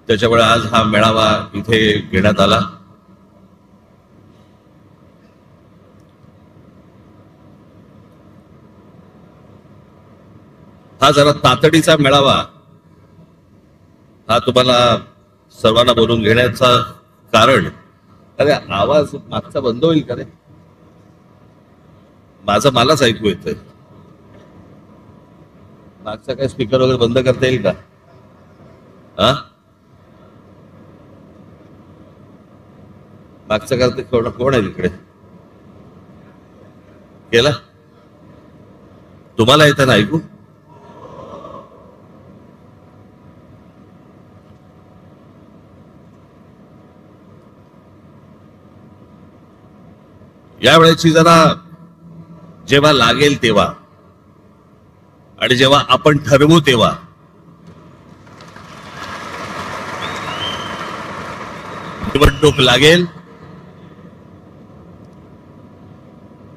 Speaker 1: त्याच्यामुळे आज हा मेळावा इथे घेण्यात आला. हा जरा तातडीचा मेळावा, हा तुम्हाला सर्वांना बोलून घेण्याचा कारण, अरे आवाज मागचा बंद होईल का रे? माझं मलाच ऐकू येतंय. मागचा काय स्पीकर वगैरे बंद करता येईल का? हा, मागचा करते कोण आहे तिकडे? केला? तुम्हाला येतं ना ऐकू? यावेळेची जरा जेव्हा लागेल तेव्हा आणि जेव्हा आपण ठरवू तेव्हा निवडणूक लागेल.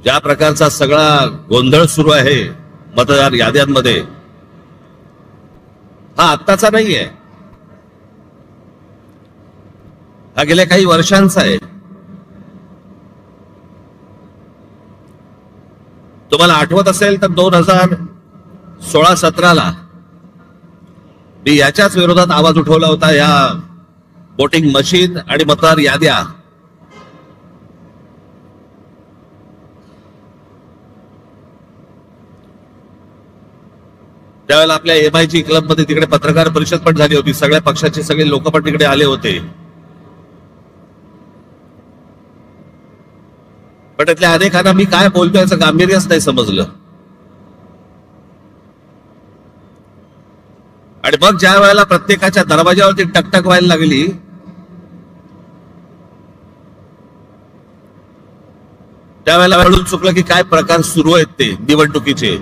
Speaker 1: ज्या प्रकारचा सगळा गोंधळ सुरू आहे मतदार याद्यांमध्ये, हा आत्ताचा नाहीये, हा गेल्या काही वर्षांचा आहे. तुम्हाला आठवत असेल तर 2016-17 मी याच्याच विरोधात आवाज उठवला होता, या वोटिंग मशीन आणि मतदार याद्या. त्यावेळेला आपल्या MIG क्लब मध्ये तिकडे पत्रकार परिषद पण झाली होती, सगळ्या पक्षाचे सगळे लोक पण तिकडे आले होते. पण त्यातल्या अनेकांना मी काय बोलतोय याचं गांभीर्यच नाही समजलं. आणि मग ज्या वेळेला प्रत्येकाच्या दरवाजावरती टकटक व्हायला लागली, त्यावेळेला कळून चुकलं की काय प्रकार सुरू आहेत ते निवडणुकीचे.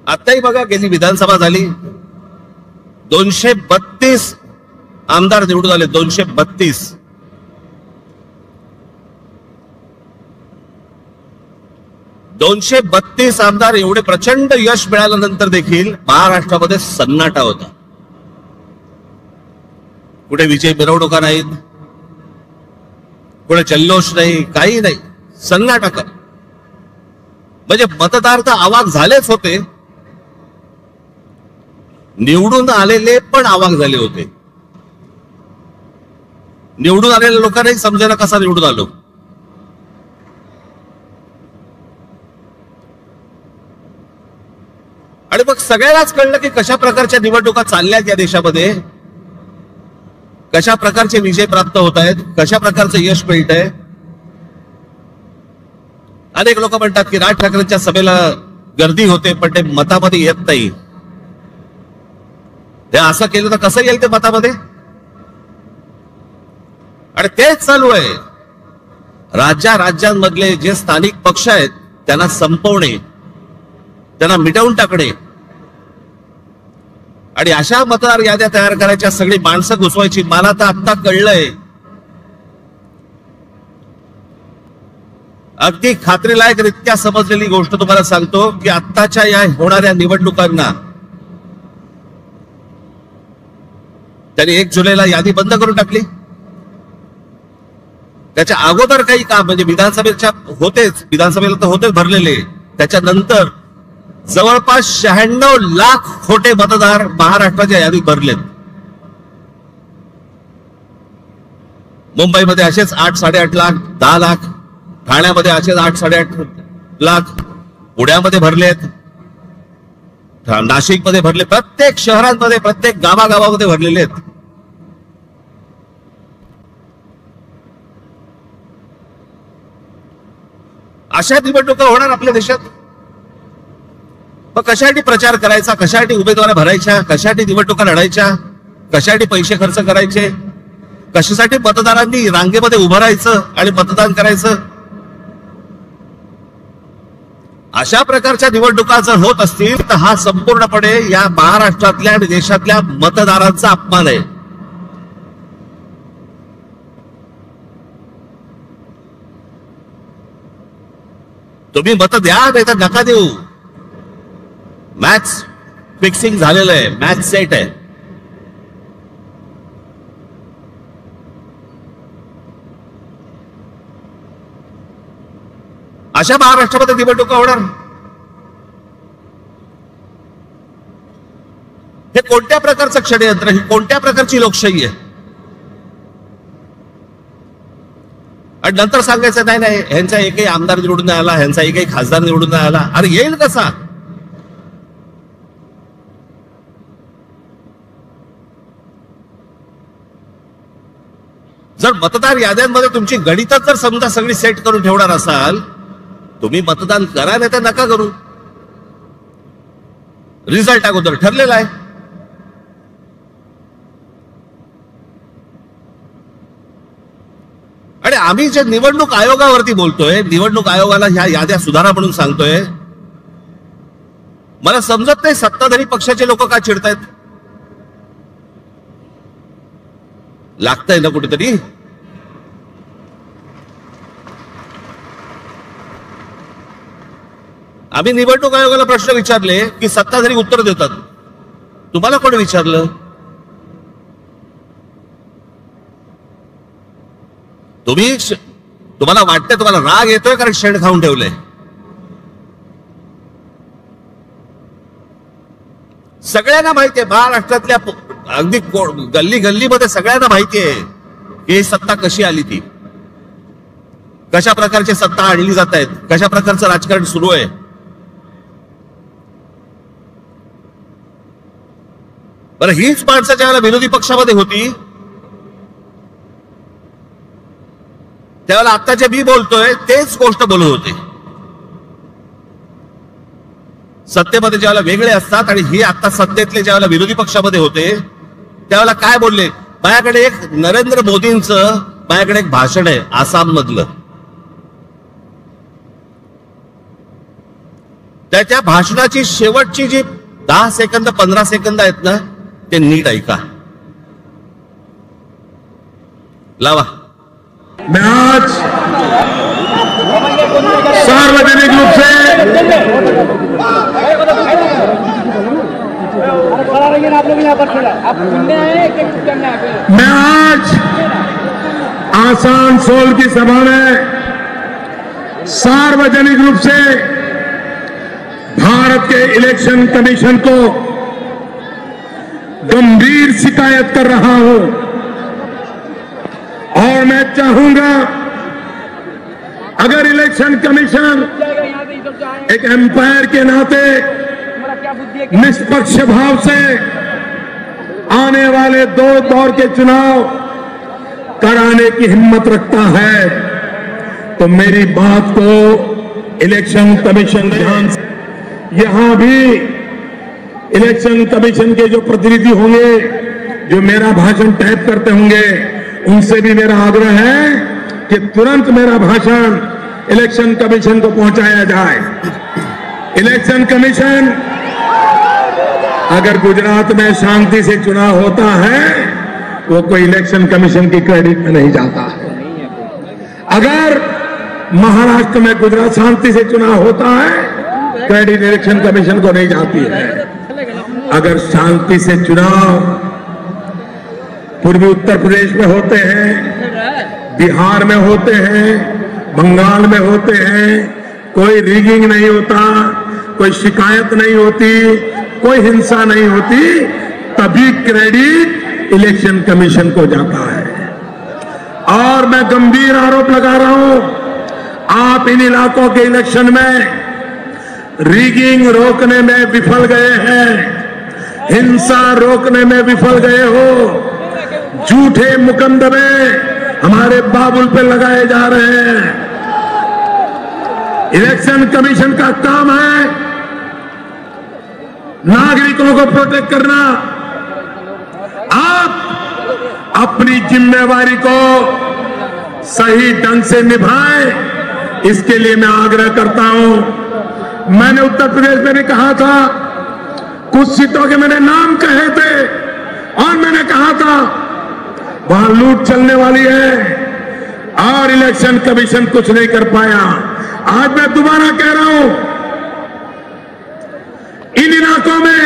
Speaker 1: आताही बघा, गेली विधानसभा झाली, 232 आमदार निवडून आले. 232. आमदार, एवढे प्रचंड यश मिळाल्यानंतर देखील महाराष्ट्रामध्ये सन्नाटा होता. कुठे विजय मिरवणुका नाहीत, कुठे जल्लोष नाही, काही नाही, सन्नाटा कर. म्हणजे मतदार तर आवाक झालेच होते, निवडून आलेले पण आवाक झाले होते. निवडून आलेल्या लोकांनाही समजायला कसा निवडून आलो. आणि मग सगळ्यांनाच कळलं की कशा प्रकारच्या निवडणुका चालल्यात या देशामध्ये, कशा प्रकारचे विजय प्राप्त होत आहेत, कशा प्रकारचं यश मिळत आहे. अनेक लोक म्हणतात की राज ठाकरेंच्या सभेला गर्दी होते पण ते मतामध्ये येत नाही. ते असं केलं तर कसं येईल ते मतामध्ये. आणि तेच चालू आहे. राज्यांमधले जे स्थानिक पक्ष आहेत त्यांना संपवणे, त्यांना मिटवून टाकणे आणि अशा मतदार याद्या तयार करायच्या, सगळी माणसं घुसवायची. मला तर आता कळलंय, अगदी खात्रीलायकरित्या समजलेली गोष्ट तुम्हाला सांगतो की आत्ताच्या या होणाऱ्या निवडणुकांना त्यांनी 1 जुलैला यादी बंद करून टाकली. त्याच्या अगोदर काही काम, म्हणजे विधानसभेच्या होतेच, विधानसभेला तर होतेच भरलेले, त्याच्यानंतर जवळपास 96 लाख खोटे मतदार महाराष्ट्राच्या यादीत भरलेत. मुंबईमध्ये असेच 8-8.5 लाख, 10 लाख, ठाण्यामध्ये असेच 8-8.5 लाख, पुण्यामध्ये भरलेत, नाशिकमध्ये भरले, प्रत्येक शहरांमध्ये, प्रत्येक गावागावामध्ये भरलेले आहेत. अशा निवडणुका होणार आपल्या देशात. मग कशासाठी प्रचार करायचा, कशासाठी उमेदवार भरायच्या, कशासाठी निवडणुका लढायच्या, कशासाठी पैसे खर्च करायचे, कशासाठी मतदारांनी रांगेमध्ये उभं राहायचं आणि मतदान करायचं. अशा प्रकारच्या निवडणुका जर होत असतील तर हा संपूर्णपणे या महाराष्ट्रातल्या आणि देशातल्या मतदारांचा अपमान आहे. तुम्ही मत द्या नाही तर नका देऊ. मॅच फिक्सिंग झालेलं आहे, मॅच सेट आहे. अशा महाराष्ट्रामध्ये निवडणुका होणार. हे कोणत्या प्रकारचं षडयंत्र, ही कोणत्या प्रकारची लोकशाही आहे. आणि नंतर सांगायचं नाही नाही ह्यांचा एकही आमदार निवडून नाही आला, ह्यांचा एकही खासदार निवडून नाही आला. अरे येईल कसा. जर मतदार याद्यांमध्ये तुमची गणितच जर समजा सगळी सेट करून ठेवणार असाल, तुम्ही मतदान करा नाही तर नका करू. रिझल्ट अगोदर ठरलेला आहे. आणि आम्ही जे निवडणूक आयोगावरती बोलतोय, निवडणूक आयोगाला ह्या याद्या सुधारा म्हणून सांगतोय, मला समजत नाही सत्ताधारी पक्षाचे लोक का चिडतायत. लागतंय ना कुठेतरी. आम्ही निवडणूक आयोगाला प्रश्न विचारले की सत्ताधारी उत्तर देतात. तुम्हाला कोण विचारलं? तुम्हाला वाटतंय, तुम्हाला राग येतोय कारण शेण खाऊन ठेवलंय. सगळ्यांना माहितीये, महाराष्ट्रातल्या अगदी गल्ली गल्लीमध्ये सगळ्यांना माहितीये की सत्ता कशी आली, ती कशा प्रकारची सत्ता आणली जात आहेत, कशा प्रकारचं राजकारण सुरू आहे. बरं, हीच माणसं ज्यावेळेला विरोधी पक्षामध्ये होती त्यावेळेला आता जे मी बोलतोय तेच गोष्ट बोलत होते. सत्तेमध्ये ज्यावेळेला वेगळे असतात आणि हे आता सत्तेतले ज्यावेळेला विरोधी पक्षामध्ये होते त्यावेळेला काय बोलले, माझ्याकडे एक नरेंद्र मोदींचं माझ्याकडे एक भाषण आहे आसाम मधलं, त्या भाषणाची शेवटची जी 10 सेकंद 15 सेकंद आहेत ना, ते नीट ऐका. लावा.
Speaker 2: मैं आज सार्वजनिक रूप से मैं आज आसनसोल की सभा में सार्वजनिक रूप से भारत के इलेक्शन कमीशन को गंभीर शिकायत कर रहा हूं और मैं चाहूंगा अगर इलेक्शन कमीशन एक एम्पायर के नाते निष्पक्ष भाव से आने वाले 2 दौर के चुनाव कराने की हिम्मत रखता है तो मेरी बात को इलेक्शन कमीशन ध्यान से, यहां भी इलेक्शन कमीशन के जो प्रतिनिधि होंगे जो मेरा भाषण टाइप करते होंगे उनसे भी मेरा आग्रह है कि तुरंत मेरा भाषण इलेक्शन कमीशन को पहुंचाया जाए. इलेक्शन कमीशन, अगर गुजरात में शांति से चुनाव होता है वो कोई इलेक्शन कमीशन की क्रेडिट में नहीं जाता है. अगर महाराष्ट्र में गुजरात शांति से चुनाव होता है क्रेडिट इलेक्शन कमीशन को नहीं जाती है. अगर शांति से चुनाव पूर्वी उत्तर प्रदेश में होते हैं, बिहार में होते हैं, बंगाल में होते हैं, कोई रिगिंग नहीं होता, कोई शिकायत नहीं होती, कोई हिंसा नहीं होती, तभी क्रेडिट इलेक्शन कमीशन को जाता है. और मैं गंभीर आरोप लगा रहा हूं, आप इन इलाकों के इलेक्शन में रिगिंग रोकने में विफल गए हैं, हिंसा रोकने में विफल गए हो, झूठे मुकदमे हमारे बाबुल पे लगाए जा रहे हैं. इलेक्शन कमीशन का काम है नागरिकों को प्रोटेक्ट करना. आप अपनी जिम्मेवारी को सही ढंग से निभाएं, इसके लिए मैं आग्रह करता हूं. मैंने उत्तर प्रदेश में भी कहा था, कुछ सीटों के मैंने नाम कहे थे और मैंने कहा था वहां लूट चलने वाली है और इलेक्शन कमीशन कुछ नहीं कर पाया. आज मैं दोबारा कह रहा हूं, इन इलाकों में,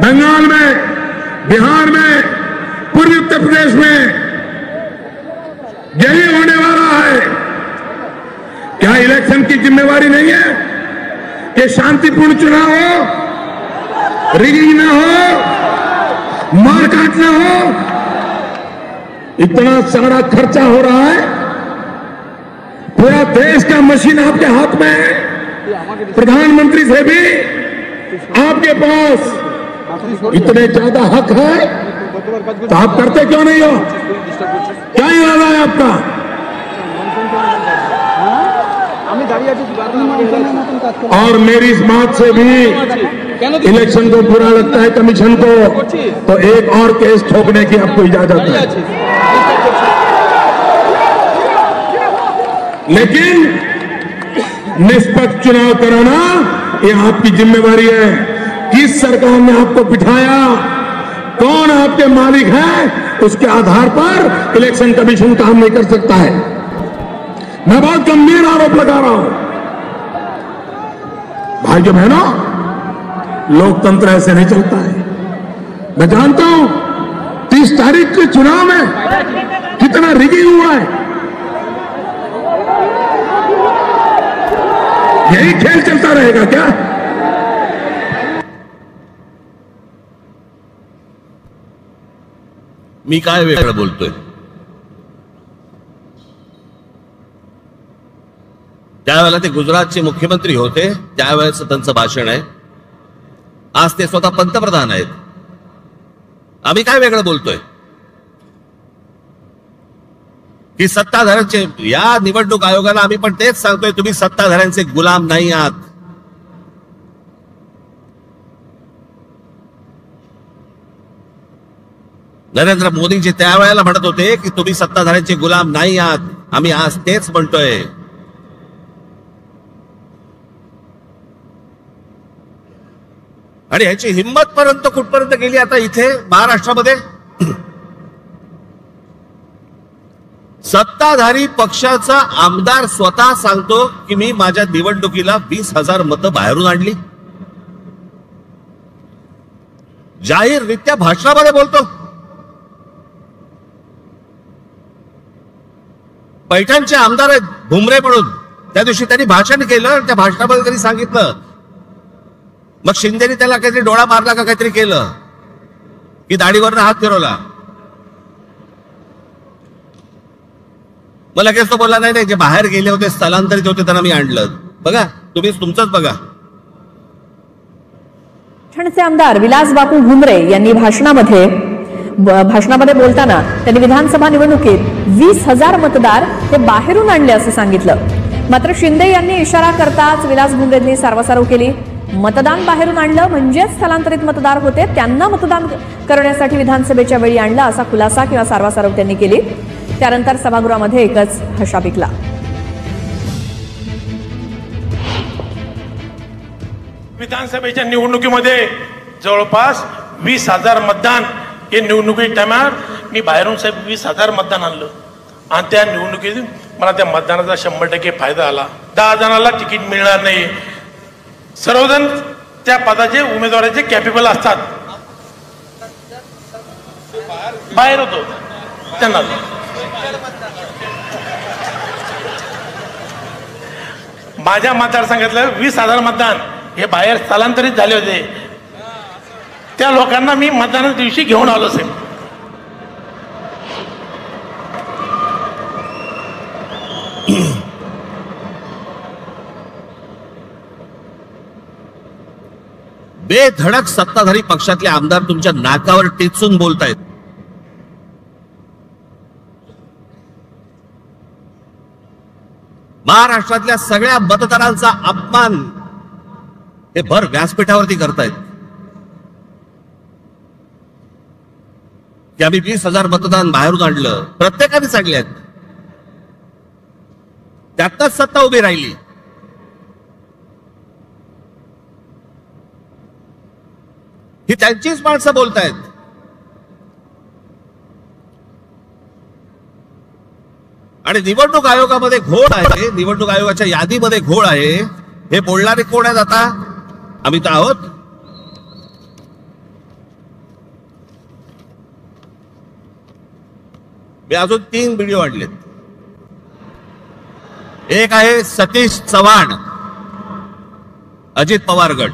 Speaker 2: बंगाल में, बिहार में, पूर्वी उत्तर प्रदेश में यही होने वाला है. क्या इलेक्शन की जिम्मेवारी नहीं है कि शांतिपूर्ण चुनाव हो, रिगिंग ना हो, मारकाट ना हो? इतना सारा खर्चा हो रहा है, पूरा देश का मशीन आपके हाथ में है, प्रधानमंत्री से भी आपके पास इतने ज्यादा हक है, तो आप करते क्यों नहीं हो? क्या इरादा है आपका? और मेरी इस बात से भी इलेक्शन को बुरा लगता है कमीशन को, तो एक और केस ठोकने की आपको इजाजत है. लेकिन निष्पक्ष चुनाव कराना ये आपकी जिम्मेवारी है. किस सरकार ने आपको बिठाया, कौन आपके मालिक है, उसके आधार पर इलेक्शन कमीशन काम नहीं कर सकता है. मैं बहुत गंभीर आरोप लगा रहा हूं. भाइयों बहनों, लोकतंत्र ऐसे नहीं चलता है। मैं जानता हूं 30 तारीख के चुनाव में कितना रिगिंग हुआ है। यही खेल चलता रहेगा क्या?
Speaker 1: मी काय वेगळं बोलतोय? त्यावेळेला ते गुजरातचे मुख्यमंत्री होते, त्यावेळेचं त्यांचं भाषण आहे. आज ते स्वतः पंतप्रधान आहेत. आम्ही काय वेगळं बोलतोय? की सत्ताधाऱ्यांचे, या निवडणूक आयोगाला आम्ही पण तेच सांगतोय, तुम्ही सत्ताधाऱ्यांचे गुलाम नाही आहात. नरेंद्र मोदीजी त्यावेळेला म्हणत होते की तुम्ही सत्ताधाऱ्यांचे गुलाम नाही आहात. आम्ही आज तेच म्हणतोय. आणि ह्याची हिंमत पर्यंत कुठपर्यंत गेली आता इथे महाराष्ट्रामध्ये? सत्ताधारी पक्षाचा आमदार स्वतः सांगतो की मी माझ्या निवडणुकीला 20,000 मतं बाहेरून आणली. जाहीररित्या भाषणामध्ये बोलतो. पैठणचे आमदार आहेत भुमरे म्हणून, त्या दिवशी त्यांनी भाषण केलं. त्या भाषणामध्ये त्यांनी सांगितलं, मग शिंदेनी त्याला काहीतरी डोळा मारला का काहीतरी केलं की दाढीवरनं हात फिरवला. मग लगेच तो बोलला नाही नाही, जे बाहेर गेले होते, स्थलांतरित होते, त्यांना मी आणलं. बघा तुम्ही तुमचंच बघा.
Speaker 3: पैठणचे आमदार विलास बापू भुमरे यांनी भाषणामध्ये बोलताना त्यांनी विधानसभा निवडणुकीत 20,000 मतदार हे बाहेरून आणले असं सांगितलं. मात्र शिंदे यांनी इशारा करताच विलास भुमरेंनी सारवासारव केली. मतदान बाहेरून आणलं म्हणजेच स्थलांतरित मतदार होते, त्यांना मतदान करण्यासाठी विधानसभेच्या वेळी आणलं असा खुलासा किंवा सारवासारव त्यांनी केली. त्यानंतर सभागृहामध्ये एकच हशा पिकला.
Speaker 4: विधानसभेच्या निवडणुकीमध्ये जवळपास 20,000 मतदान हे निवडणुकी टायमावर मी बाहेरून साहेब 20,000 मतदान आणलं. आणि त्या निवडणुकीत मला त्या मतदानाचा 100% फायदा आला. 10 जणांना तिकीट मिळणार नाही. सर्वजण त्या पदाचे उमेदवाराचे कॅपेबल असतात. बाहेर होतो त्यांना. माझ्या मतदारसंघातलं 20,000 मतदान हे बाहेर स्थलांतरित झाले होते. त्या लोकांना मी मतदानाच्या दिवशी घेऊन आलो असेल.
Speaker 1: बेधडक सत्ताधारी पक्षातले आमदार तुमच्या नाकावर टेचून बोलतायत. महाराष्ट्रातल्या सगळ्या मतदारांचा अपमान हे भर व्यासपीठावरती करतायत की आम्ही 20,000 मतदान बाहेरून आणलं. प्रत्येकाने सांगल्यात, त्यातच सत्ता उभी राहिली. ही त्यांचीच माणसं बोलतायत. आणि निवडणूक आयोगामध्ये घोळ आहे, निवडणूक आयोगाच्या यादीमध्ये घोळ आहे. हे बोलणारे कोण आहेत आता? आम्ही तर आहोत. मी अजून 3 व्हिडिओ आणलेत. एक आहे सतीश चव्हाण, अजित पवार गट.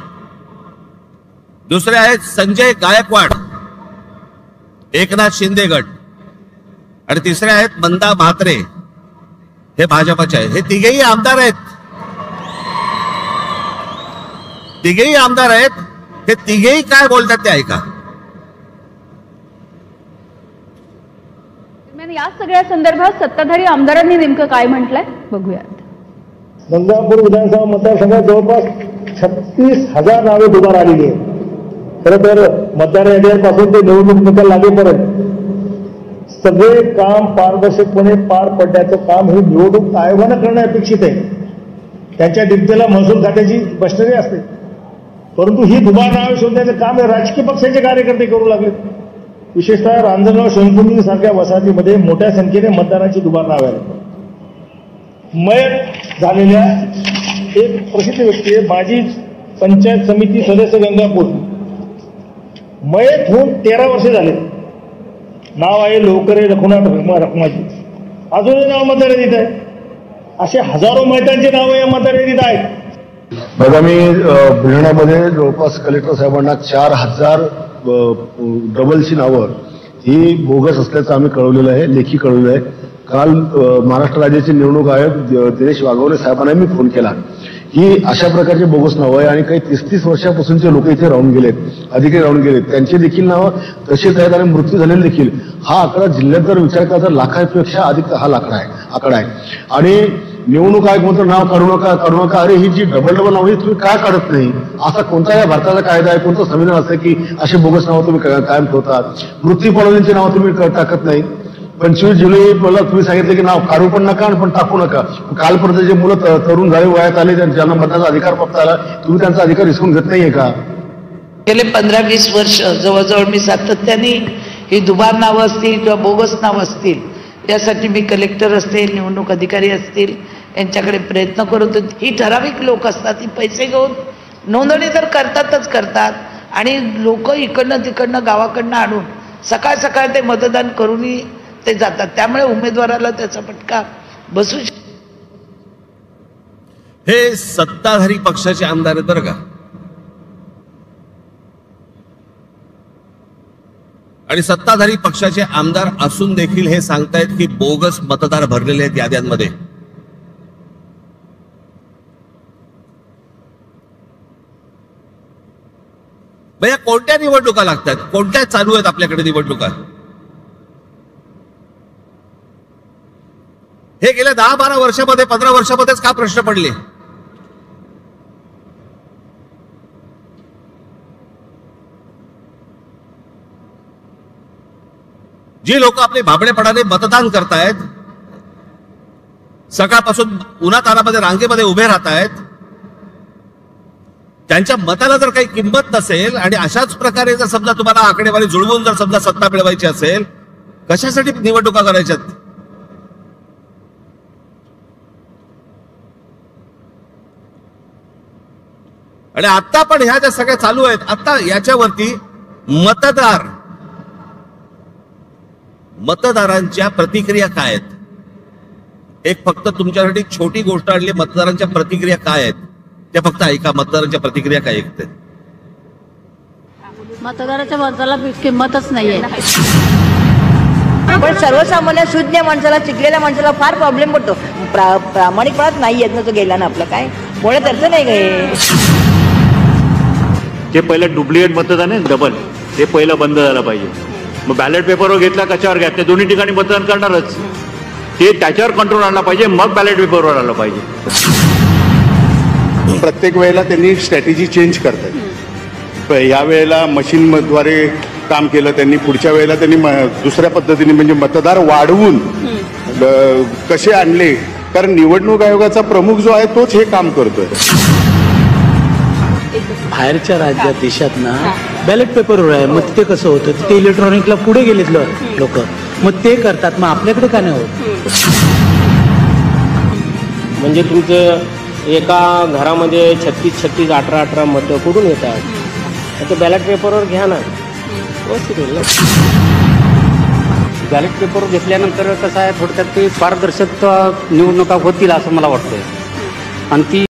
Speaker 1: दुसरे आहेत संजय गायकवाड, एकनाथ शिंदे गट. आणि तिसरे आहेत मंदा म्हात्रे, हे भाजपचे आहेत. हे तिघेही आमदार आहेत. तिघेही आमदार आहेत. हे तिघेही काय बोलतात ते ऐका.
Speaker 5: या सगळ्या संदर्भात सत्ताधारी आमदारांनी नेमकं काय म्हटलंय बघूयात.
Speaker 6: गंगापूर विधानसभा मतदारसंघात जवळपास 36,000 नावे दुबार आलेली आहेत. खरं तर मतदार यादीपासून ते निवडणूक निकाल लागेपर्यंत सगळे काम पारदर्शकपणे पार पडण्याचं काम हे निवडणूक आयोगानं करणं अपेक्षित आहे. त्यांच्या डिप्टेला महसूल खात्याची मशिनरी असते, परंतु ही दुबार नावे शोधण्याचं काम हे राजकीय पक्षाचे कार्यकर्ते करू लागले. विशेषतः रांजणगाव शंकुंडी सारख्या वसाहतीमध्ये मोठ्या संख्येने मतदानाची दुबार नावे आली. मयत झालेल्या एक प्रसिद्ध व्यक्ती आहे, माजी पंचायत समिती सदस्य गंगापूर, मयत होऊन 13 वर्षे झाले. नाव आहे लोकरे रघुनाथ रखमाजी. अजूनही नाव मतदार यादीत आहे. असे हजारो मयतांची नावं या मतदार यादीत आहेत.
Speaker 7: बघा, मी बुलढाण्यामध्ये जवळपास कलेक्टर साहेबांना 4000 डबलची नावं ही बोगस असल्याचं आम्ही कळवलेलं आहे, लेखी कळवलेलं आहे. काल महाराष्ट्र राज्याचे निवडणूक आयोग दिनेश वाघोले साहेबांना मी फोन केला की अशा प्रकारचे बोगस नावं आहे आणि काही 30-30 वर्षापासूनचे लोक इथे राहून गेलेत, अधिकारी राहून गेलेत, त्यांचे देखील नावं तसेच आहेत आणि मृत्यू झालेले देखील. हा आकडा जिल्ह्यात जर विचार केला तर लाखापेक्षा अधिक हा आकडा आहे. आणि निवडणूक आयोग म्हणतो नाव काढू नका. अरे ही जी डबल नाव ही तुम्ही काय काढत नाही? असा कोणता या भारताचा कायदा आहे, कोणतं संविधान असतं की असे बोगस नावं तुम्ही कायम ठेवतात? मृत्यू पावलेल्यांची नावं तुम्ही टाकत नाही. 25 जुलैला तुम्ही सांगितलं की नाव काढू पण नका पण टाकू नका. कालपर्यंत जे मुलं तरुण झाले, वयात आले, ज्यांना मतदानाचा अधिकार प्राप्त झाला, तुम्ही त्यांचा अधिकार हिसकून घेत नाहीये का?
Speaker 8: गेले 15-20 वर्ष जवळजवळ मी सातत्याने ही दुबार नावं असतील किंवा बोगस नावं असतील यासाठी मी कलेक्टर असतील, निवडणूक अधिकारी असतील यांच्याकडे प्रयत्न करत होते. ही ठराविक लोक असतात, ही पैसे घेऊन नोंदणी तर करतात आणि लोक इकडनं तिकडनं गावाकडनं आणून सकाळ ते मतदान करूनही ते जातात. त्यामुळे उमेदवाराला त्याचा फटका बसू शकतो.
Speaker 1: हे सत्ताधारी पक्षाचे आमदार आहेत बरं का. आणि सत्ताधारी पक्षाचे आमदार असून देखील हे सांगतायत की बोगस मतदार भरलेले आहेत याद्यांमध्ये. भैया कोणत्या निवडणुका लागतात? कोणत्या चालू आहेत आपल्याकडे निवडणुका? हे गेल्या 10-12 वर्षामध्ये 15 वर्षामध्येच का प्रश्न पडले? जी लोक आपले भाबडेपणाने मतदान करतायत, सकाळपासून उन्हातानामध्ये रांगेमध्ये उभे राहत आहेत, त्यांच्या मताला जर काही किंमत नसेल आणि अशाच प्रकारे जर समजा तुम्हाला आकडेवारी जुळवून जर समजा सत्ता मिळवायची असेल, कशासाठी निवडणुका करायच्यात? आणि आता पण ह्या ज्या सगळ्या चालू आहेत, आता याच्यावरती मतदारांच्या प्रतिक्रिया काय आहेत? एक फक्त तुमच्यासाठी छोटी गोष्ट आणली, मतदारांच्या प्रतिक्रिया काय आहेत त्या फक्त ऐका. मतदारांच्या प्रतिक्रिया काय ऐकते?
Speaker 10: मतदाराच्या मताला किंमतच नाहीये.
Speaker 11: पण सर्वसामान्य शून्य माणसाला, शिकलेल्या माणसाला फार प्रॉब्लेम पडतो. प्रामाणिकपणात नाही येत ना तो गेला ना आपलं काय बोलत अर्थ नाही काय.
Speaker 12: जे पहिलं डुप्लिकेट मतदान आहे डबल, ते पहिलं बंद झालं पाहिजे. मग बॅलेट पेपरवर घेतला कशावर घ्या, ते दोन्ही ठिकाणी मतदान करणारच, ते त्याच्यावर कंट्रोल आणला पाहिजे, मग बॅलेट पेपरवर आलं पाहिजे.
Speaker 13: प्रत्येक वेळेला त्यांनी स्ट्रॅटेजी चेंज करतात. या वेळेला मशीनद्वारे काम केलं त्यांनी, पुढच्या वेळेला त्यांनी दुसऱ्या पद्धतीने म्हणजे मतदार वाढवून कसे आणले. कारण निवडणूक आयोगाचा प्रमुख जो आहे तोच हे काम करतोय.
Speaker 14: बाहेरच्या राज्यात देशात ना बॅलेट पेपरवर आहे, मग ते कसं होतं, ते इलेक्ट्रॉनिकला पुढे गेलेत लोक, मग ते करतात, मग आपल्याकडे का नाही होत?
Speaker 15: म्हणजे तुमचं एका घरामध्ये 36, 18 मतं कुठून येतात? ते बॅलेट पेपरवर घ्या ना,
Speaker 16: बॅलेट पेपरवर घेतल्यानंतर कसं आहे, थोडक्यात ते पारदर्शक निवडणुका होतील असं मला वाटतंय. आणि ती